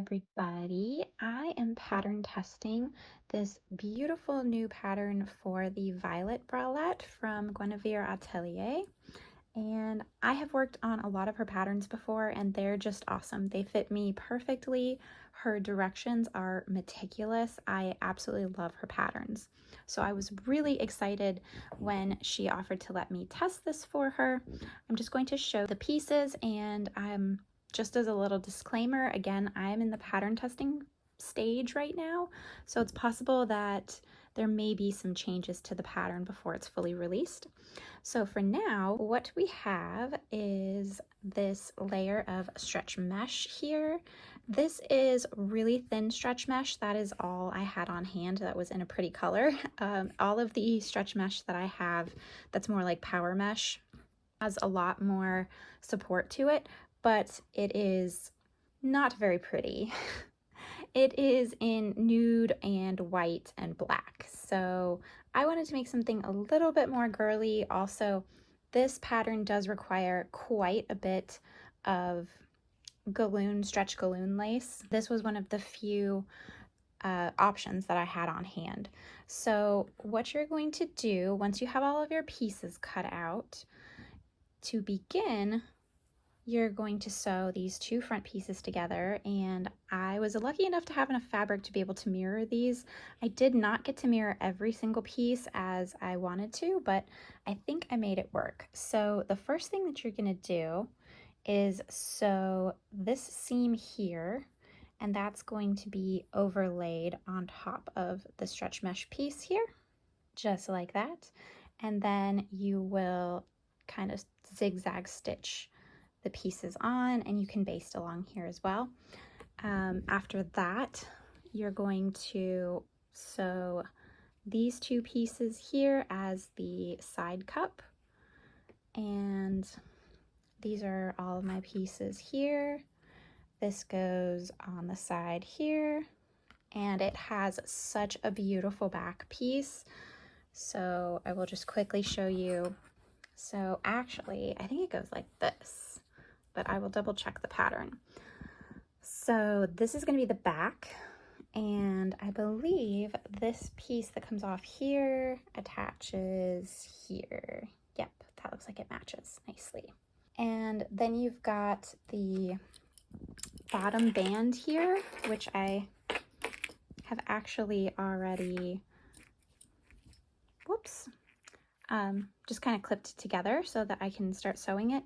everybody. I am pattern testing this beautiful new pattern for the Violet Bralette from Guinevere Atelier. And I have worked on a lot of her patterns before and they're just awesome. They fit me perfectly. Her directions are meticulous. I absolutely love her patterns. So I was really excited when she offered to let me test this for her. I'm just going to show the pieces, and just as a little disclaimer, again, I am in the pattern testing stage right now, so it's possible that there may be some changes to the pattern before it's fully released. So for now, what we have is this layer of stretch mesh here. This is really thin stretch mesh. That is all I had on hand that was in a pretty color. All of the stretch mesh that I have that's more like power mesh has a lot more support to it, but it is not very pretty. It is in nude and white and black. So I wanted to make something a little bit more girly. Also, this pattern does require quite a bit of stretch galloon lace. This was one of the few options that I had on hand. So what you're going to do once you have all of your pieces cut out, to begin, you're going to sew these two front pieces together, and I was lucky enough to have enough fabric to be able to mirror these. I did not get to mirror every single piece as I wanted to, but I think I made it work. So the first thing that you're going to do is sew this seam here, and that's going to be overlaid on top of the stretch mesh piece here, just like that. And then you will kind of zigzag stitch the pieces on, and you can baste along here as well. After that, you're going to sew these two pieces here as the side cup, and these are all of my pieces here. This goes on the side here, and it has such a beautiful back piece. So I will just quickly show you. So actually, I think it goes like this, but I will double check the pattern. So this is going to be the back, and I believe this piece that comes off here attaches here. Yep, that looks like it matches nicely. And then you've got the bottom band here, which I have actually already, just kind of clipped together so that I can start sewing it.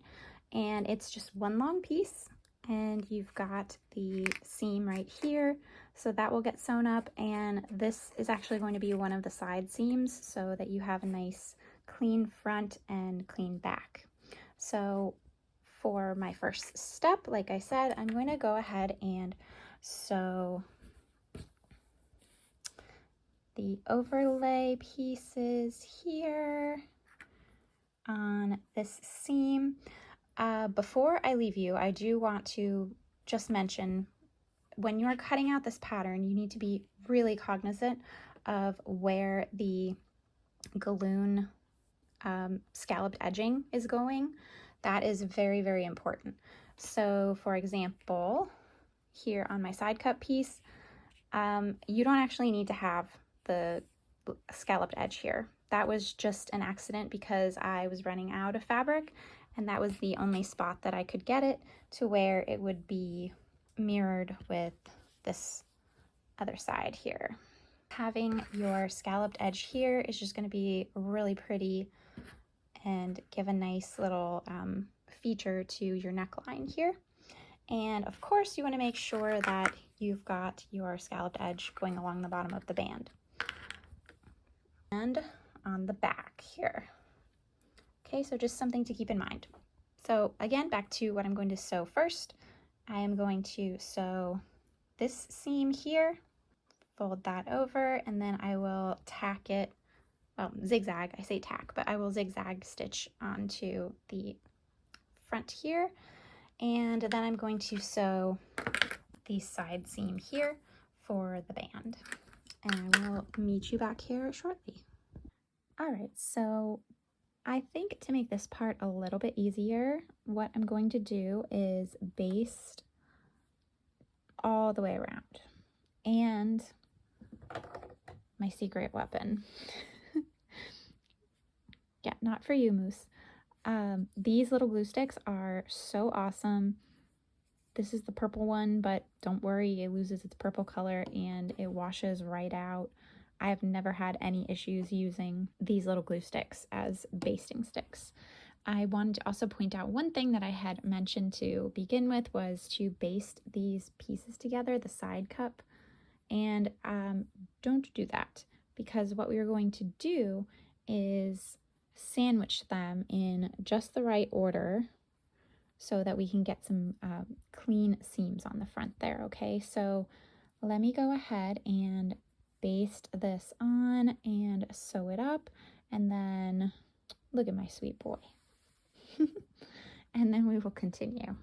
And it's just one long piece, and you've got the seam right here, so that will get sewn up, and this is actually going to be one of the side seams so that you have a nice clean front and clean back. So for my first step, like I said, I'm going to go ahead and sew the overlay pieces here on this seam. Before I leave you, I do want to just mention, when you're cutting out this pattern, you need to be really cognizant of where the galloon scalloped edging is going. That is very, very important. So for example, here on my side cut piece, you don't actually need to have the scalloped edge here. That was just an accident because I was running out of fabric, and that was the only spot that I could get it to where it would be mirrored with this other side here. Having your scalloped edge here is just going to be really pretty and give a nice little feature to your neckline here. And of course, you want to make sure that you've got your scalloped edge going along the bottom of the band and on the back here. Okay, so just something to keep in mind. So again, back to what I'm going to sew first. I am going to sew this seam here, fold that over, and then I will tack it, well, zigzag, I say tack, but I will zigzag stitch onto the front here. And then I'm going to sew the side seam here for the band. And I will meet you back here shortly. All right, so I think to make this part a little bit easier, what I'm going to do is baste all the way around. And my secret weapon. Yeah, not for you, Moose. These little glue sticks are so awesome. This is the purple one, but don't worry, it loses its purple color and it washes right out. I have never had any issues using these little glue sticks as basting sticks. I wanted to also point out one thing that I had mentioned to begin with was to baste these pieces together, the side cup, and don't do that, because what we are going to do is sandwich them in just the right order so that we can get some clean seams on the front there, okay? So let me go ahead and baste this on and sew it up, and then look at my sweet boy. And then we will continue.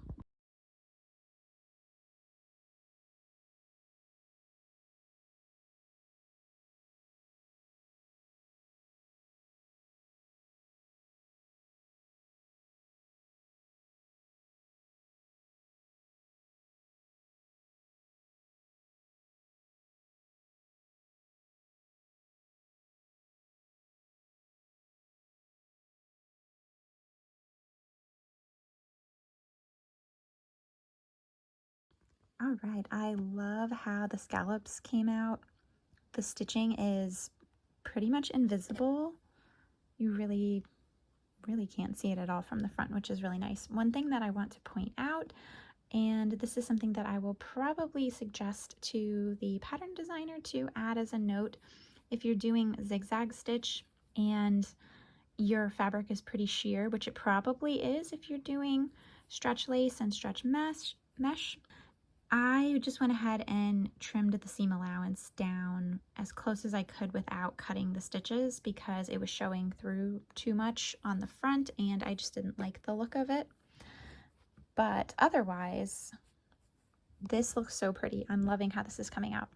All right, I love how the scallops came out. The stitching is pretty much invisible. You really can't see it at all from the front, which is really nice. One thing that I want to point out, and this is something that I will probably suggest to the pattern designer to add as a note, if you're doing zigzag stitch and your fabric is pretty sheer, which it probably is if you're doing stretch lace and stretch mesh, I just went ahead and trimmed the seam allowance down as close as I could without cutting the stitches because it was showing through too much on the front and I just didn't like the look of it. But otherwise, this looks so pretty. I'm loving how this is coming out.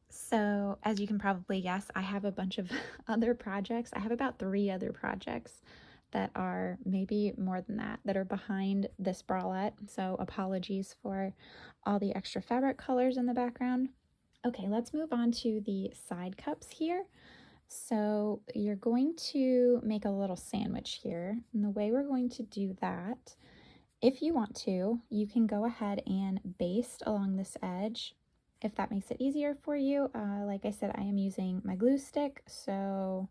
So as you can probably guess, I have a bunch of other projects. I have about 3 other projects that are maybe more than that are behind this bralette. So apologies for all the extra fabric colors in the background. Okay, let's move on to the side cups here. So you're going to make a little sandwich here. And the way we're going to do that, if you want to, you can go ahead and baste along this edge if that makes it easier for you. Like I said, I am using my glue stick, so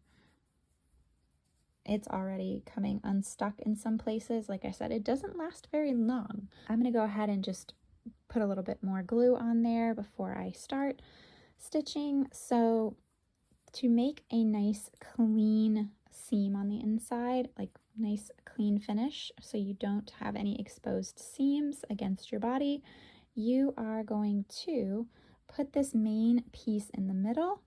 it's already coming unstuck in some places. Like I said, it doesn't last very long. I'm going to go ahead and just put a little bit more glue on there before I start stitching. So to make a nice clean seam on the inside, like nice clean finish, so you don't have any exposed seams against your body, you are going to put this main piece in the middle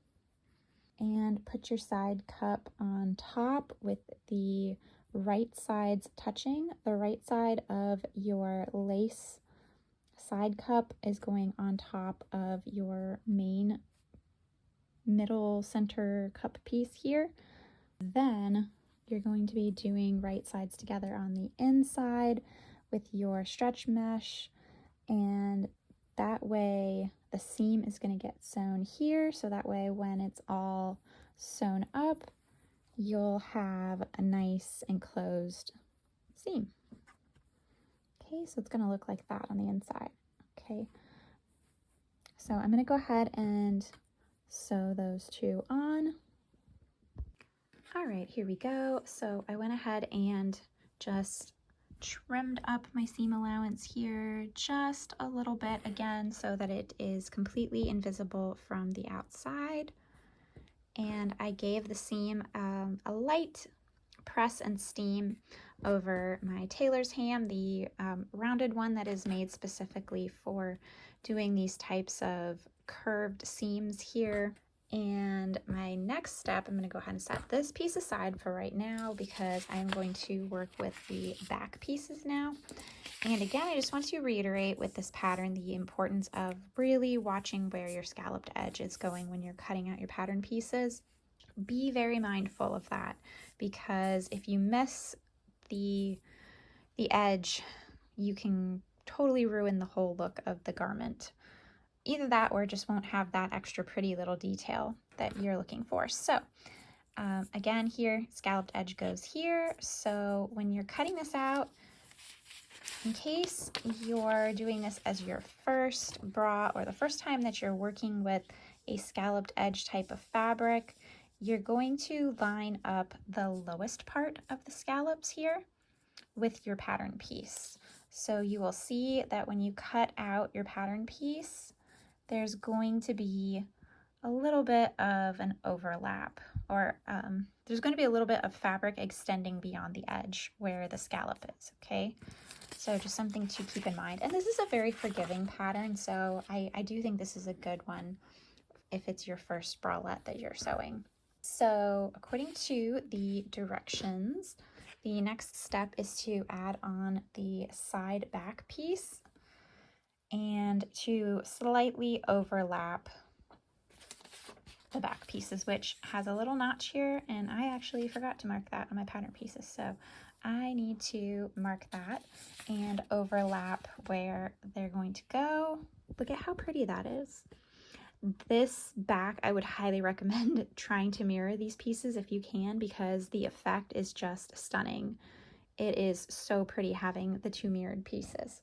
and put your side cup on top with the right sides touching. The right side of your lace side cup is going on top of your main middle center cup piece here. Then you're going to be doing right sides together on the inside with your stretch mesh, and that way the seam is going to get sewn here, so that way when it's all sewn up you'll have a nice enclosed seam. Okay, so it's going to look like that on the inside. Okay, so I'm going to go ahead and sew those 2 on. All right, here we go. So I went ahead and just trimmed up my seam allowance here just a little bit again so that it is completely invisible from the outside. And I gave the seam a light press and steam over my tailor's ham, the rounded one that is made specifically for doing these types of curved seams here. And my next step, I'm going to go ahead and set this piece aside for right now because I'm going to work with the back pieces now. And again, I just want to reiterate with this pattern the importance of really watching where your scalloped edge is going when you're cutting out your pattern pieces. Be very mindful of that because if you miss the edge, you can totally ruin the whole look of the garment. either that or it just won't have that extra pretty little detail that you're looking for. So again, here, scalloped edge goes here. So when you're cutting this out, in case you're doing this as your first bra or the first time that you're working with a scalloped edge type of fabric, you're going to line up the lowest part of the scallops here with your pattern piece. So you will see that when you cut out your pattern piece, there's going to be a little bit of an overlap, or there's going to be a little bit of fabric extending beyond the edge where the scallop is, okay? So just something to keep in mind. And this is a very forgiving pattern, so I do think this is a good one if it's your first bralette that you're sewing. So according to the directions, the next step is to add on the side back piece and to slightly overlap the back pieces, which has a little notch here, and I actually forgot to mark that on my pattern pieces, so I need to mark that and overlap where they're going to go. Look at how pretty that is. This back, I would highly recommend trying to mirror these pieces if you can, because the effect is just stunning. It is so pretty having the two mirrored pieces.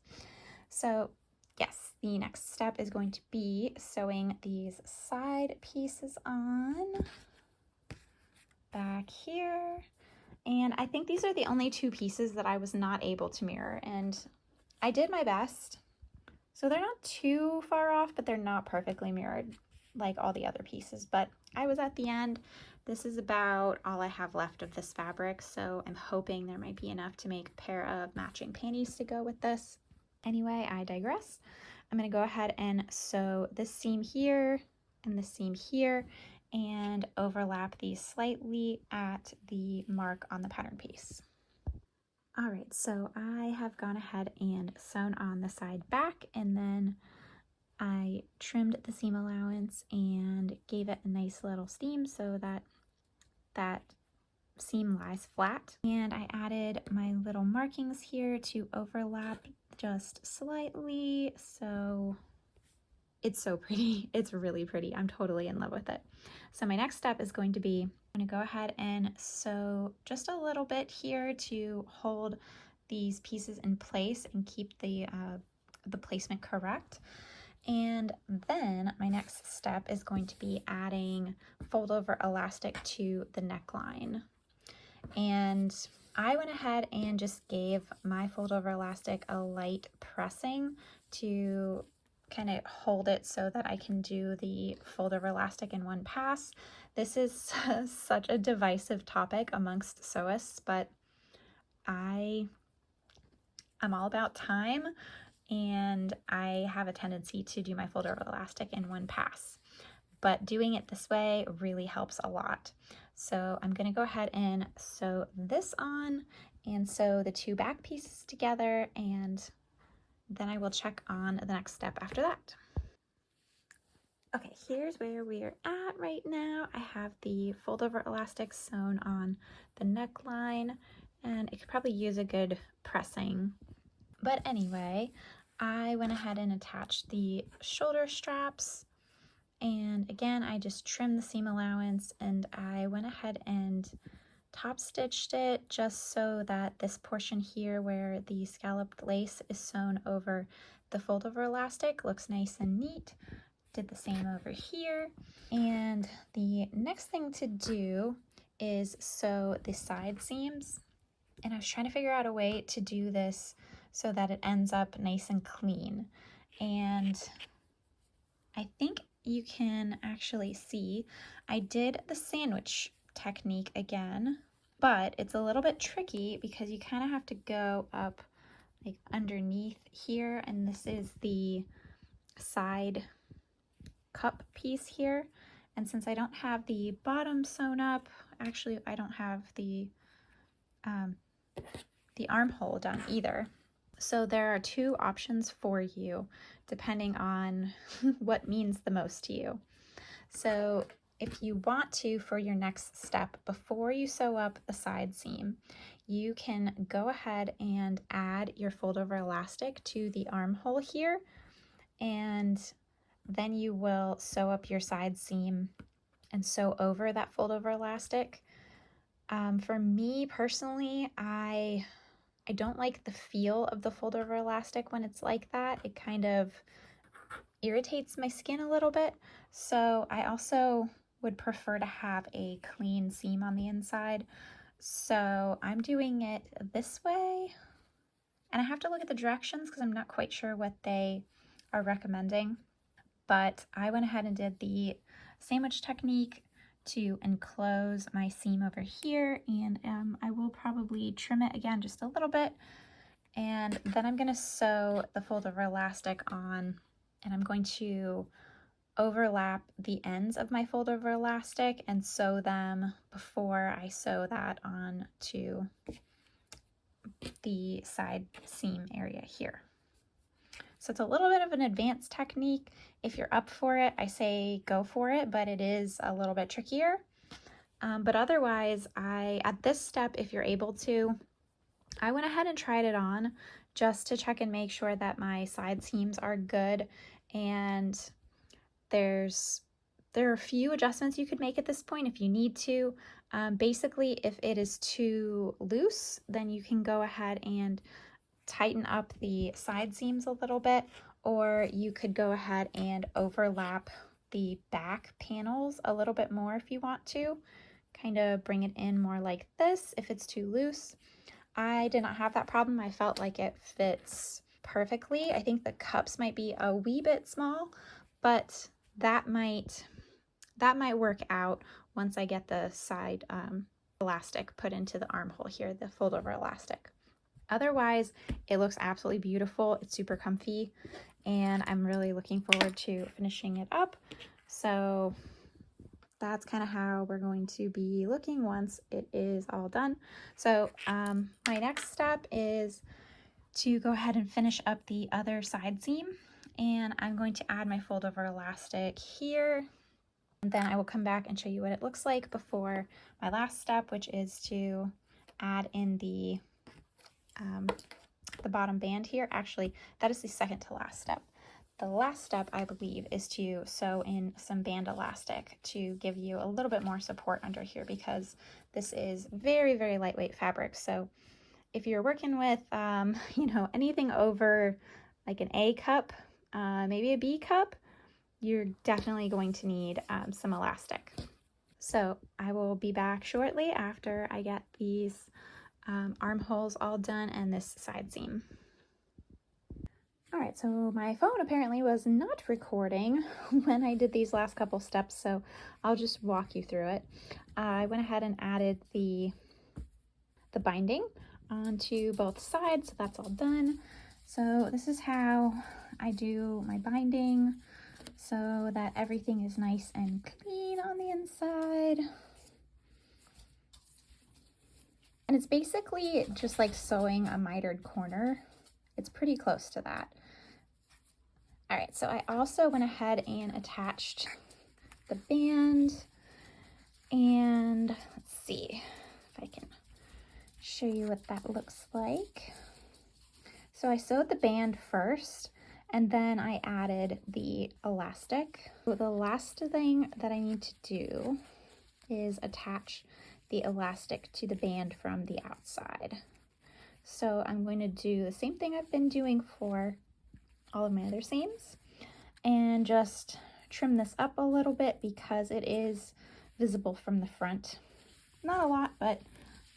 So yes, the next step is going to be sewing these side pieces on back here. And I think these are the only two pieces that I was not able to mirror, and I did my best. So they're not too far off, but they're not perfectly mirrored like all the other pieces. But I was at the end. This is about all I have left of this fabric, so I'm hoping there might be enough to make a pair of matching panties to go with this. Anyway, I digress. I'm going to go ahead and sew this seam here and this seam here and overlap these slightly at the mark on the pattern piece. All right, so I have gone ahead and sewn on the side back, and then I trimmed the seam allowance and gave it a nice little seam so that that seam lies flat. And I added my little markings here to overlap just slightly, so it's so pretty. It's really pretty. I'm totally in love with it. So my next step is going to be, I'm going to go ahead and sew just a little bit here to hold these pieces in place and keep the placement correct. And then my next step is going to be adding fold over elastic to the neckline. And I went ahead and just gave my fold over elastic a light pressing to kind of hold it so that I can do the fold over elastic in one pass. This is such a divisive topic amongst sewists, but I'm all about time, and I have a tendency to do my fold over elastic in one pass. But doing it this way really helps a lot. So I'm going to go ahead and sew this on and sew the two back pieces together, and then I will check on the next step after that. Okay, here's where we're at right now. I have the fold over elastic sewn on the neckline, and it could probably use a good pressing. But anyway, I went ahead and attached the shoulder straps, and again, I just trimmed the seam allowance, and I went ahead and top stitched it just so that this portion here where the scalloped lace is sewn over the fold over elastic looks nice and neat. Did the same over here. And the next thing to do is sew the side seams. And I was trying to figure out a way to do this so that it ends up nice and clean. And I think you can actually see I did the sandwich technique again, but it's a little bit tricky because you kind of have to go up like underneath here, and this is the side cup piece here, and since I don't have the bottom sewn up, actually I don't have the armhole done either. So there are two options for you depending on what means the most to you. So if you want to, for your next step, before you sew up the side seam, you can go ahead and add your fold over elastic to the armhole here, and then you will sew up your side seam and sew over that fold over elastic. For me personally, I don't like the feel of the fold over elastic when it's like that. It kind of irritates my skin a little bit. So I also would prefer to have a clean seam on the inside. So I'm doing it this way. And I have to look at the directions because I'm not quite sure what they are recommending. But I went ahead and did the sandwich technique to enclose my seam over here, and I will probably trim it again just a little bit, and then I'm going to sew the fold over elastic on, and I'm going to overlap the ends of my fold over elastic and sew them before I sew that on to the side seam area here. So it's a little bit of an advanced technique. If you're up for it, I say go for it, but it is a little bit trickier. But otherwise, at this step, if you're able to, I went ahead and tried it on just to check and make sure that my side seams are good. And there are a few adjustments you could make at this point if you need to. Basically, if it is too loose, then you can go ahead and tighten up the side seams a little bit, or you could go ahead and overlap the back panels a little bit more if you want to. Kind of bring it in more like this if it's too loose. I did not have that problem. I felt like it fits perfectly. I think the cups might be a wee bit small, but that might work out once I get the side elastic put into the armhole here, the fold over elastic. Otherwise, it looks absolutely beautiful. It's super comfy, and I'm really looking forward to finishing it up. So that's kind of how we're going to be looking once it is all done. So my next step is to go ahead and finish up the other side seam, and I'm going to add my fold over elastic here. And then I will come back and show you what it looks like before my last step, which is to add in the bottom band here. Actually, that is the second to last step. The last step, I believe, is to sew in some band elastic to give you a little bit more support under here, because this is very, very lightweight fabric. So if you're working with, you know, anything over like an A cup, maybe a B cup, you're definitely going to need some elastic. So I will be back shortly after I get these armholes all done and this side seam. All right, so my phone apparently was not recording when I did these last couple steps, so I'll just walk you through it. I went ahead and added the binding onto both sides, so that's all done. So this is how I do my binding so that everything is nice and clean on the inside. And it's basically just like sewing a mitered corner. It's pretty close to that. All right, so I also went ahead and attached the band, and let's see if I can show you what that looks like. So I sewed the band first, and then I added the elastic. So the last thing that I need to do is attach the elastic to the band from the outside. So I'm going to do the same thing I've been doing for all of my other seams, and just trim this up a little bit because it is visible from the front. Not a lot, but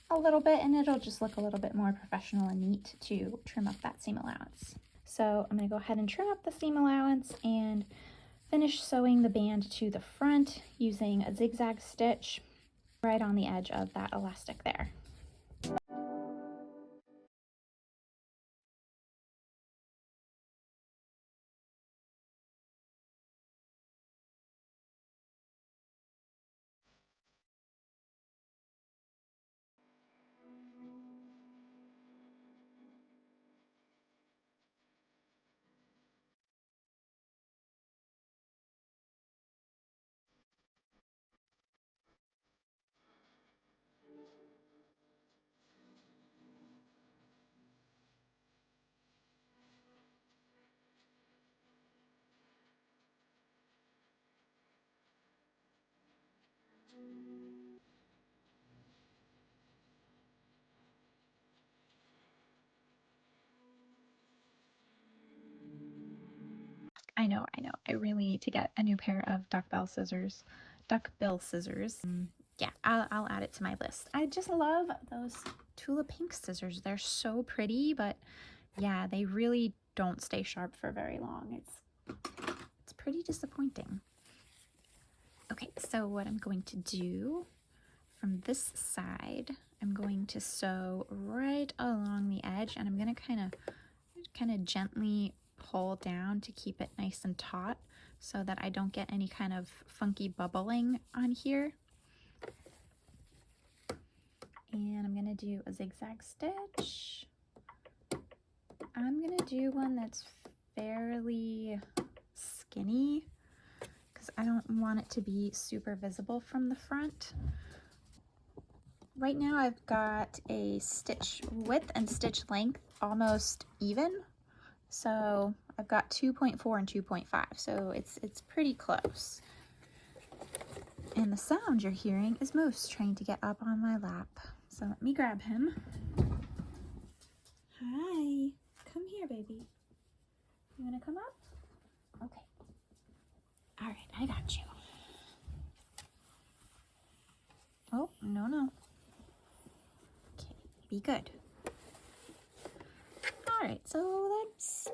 a little bit, and it'll just look a little bit more professional and neat to trim up that seam allowance. So I'm going to go ahead and trim up the seam allowance and finish sewing the band to the front using a zigzag stitch right on the edge of that elastic there. I know, I know. I really need to get a new pair of duckbill scissors. Duckbill scissors. Yeah, I'll add it to my list. I just love those Tula Pink scissors. They're so pretty, but yeah, they really don't stay sharp for very long. It's pretty disappointing. Okay, so what I'm going to do from this side, I'm going to sew right along the edge, and I'm going to kind of gently pull down to keep it nice and taut so that I don't get any kind of funky bubbling on here. And I'm going to do a zigzag stitch. I'm going to do one that's fairly skinny because I don't want it to be super visible from the front. Right now I've got a stitch width and stitch length almost even. So I've got 2.4 and 2.5, so it's pretty close. And the sound you're hearing is Moose trying to get up on my lap. So let me grab him. Hi, come here, baby. You wanna come up? Okay. All right, I got you. Oh, no, no. Okay, be good. All right, so let's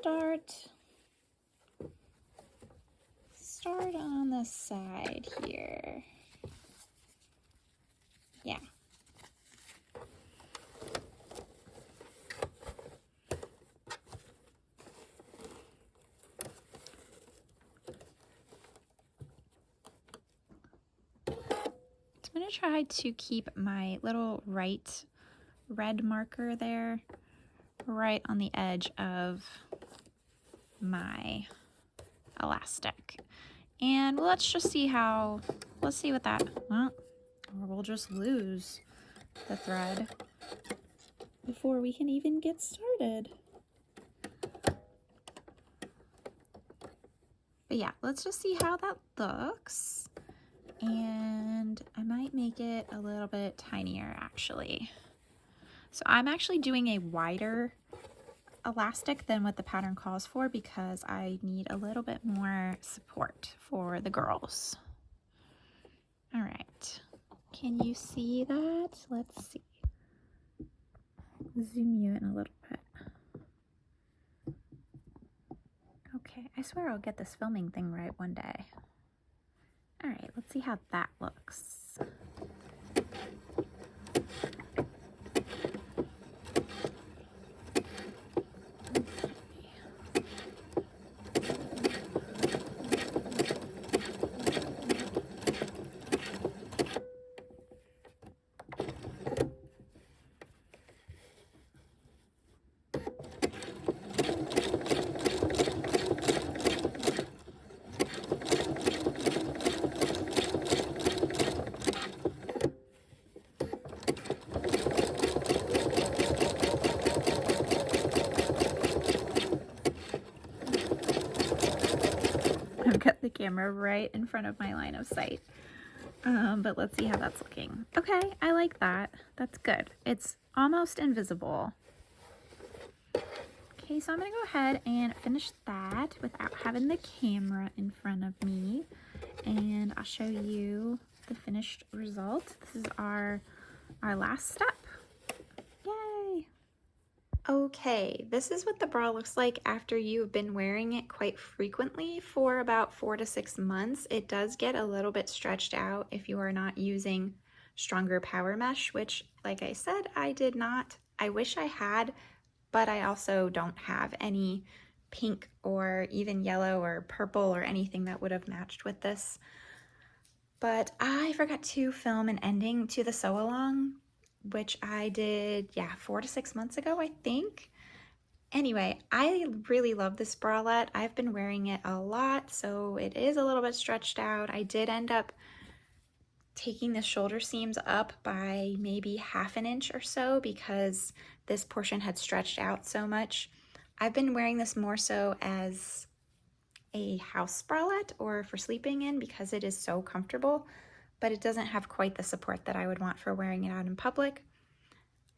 start on the side here. Yeah. I'm gonna try to keep my little right red marker there right on the edge of my elastic. And let's just see let's see what that, well, or we'll just lose the thread before we can even get started. But yeah, let's just see how that looks. And I might make it a little bit tinier actually. So I'm actually doing a wider elastic than what the pattern calls for because I need a little bit more support for the girls. All right, can you see that? Let's see. Zoom you in a little bit. Okay, I swear I'll get this filming thing right one day. All right, let's see how that looks. I've got the camera right in front of my line of sight. But let's see how that's looking. Okay, I like that. That's good. It's almost invisible. Okay, so I'm gonna go ahead and finish that without having the camera in front of me. And I'll show you the finished result. This is our last step. Yay! Okay, this is what the bra looks like after you've been wearing it quite frequently for about 4 to 6 months. It does get a little bit stretched out if you are not using stronger power mesh, which, like I said, I did not. I wish I had, but I also don't have any pink or even yellow or purple or anything that would have matched with this. But I forgot to film an ending to the sew along, which I did, yeah, 4 to 6 months ago, I think. Anyway, I really love this bralette. I've been wearing it a lot, so it is a little bit stretched out. I did end up taking the shoulder seams up by maybe 1/2 inch or so because this portion had stretched out so much. I've been wearing this more so as a house bralette or for sleeping in because it is so comfortable. but it doesn't have quite the support that I would want for wearing it out in public.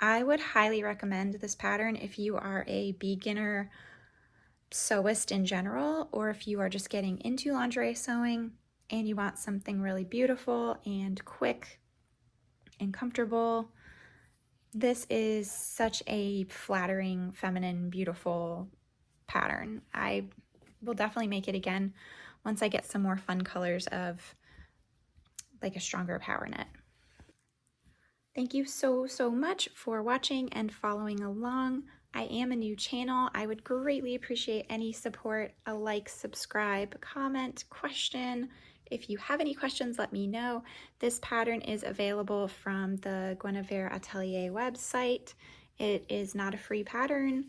I would highly recommend this pattern if you are a beginner sewist in general, or if you are just getting into lingerie sewing and you want something really beautiful and quick and comfortable. This is such a flattering, feminine, beautiful pattern. I will definitely make it again once I get some more fun colors of like a stronger power knit. Thank you so much for watching and following along. I am a new channel. I would greatly appreciate any support, a like, subscribe, comment, question. If you have any questions, let me know. This pattern is available from the Guinevere Atelier website. It is not a free pattern.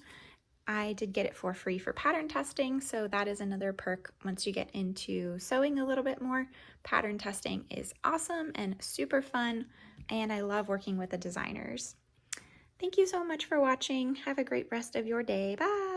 I did get it for free for pattern testing, so that is another perk once you get into sewing a little bit more. Pattern testing is awesome and super fun, and I love working with the designers. Thank you so much for watching. Have a great rest of your day. Bye!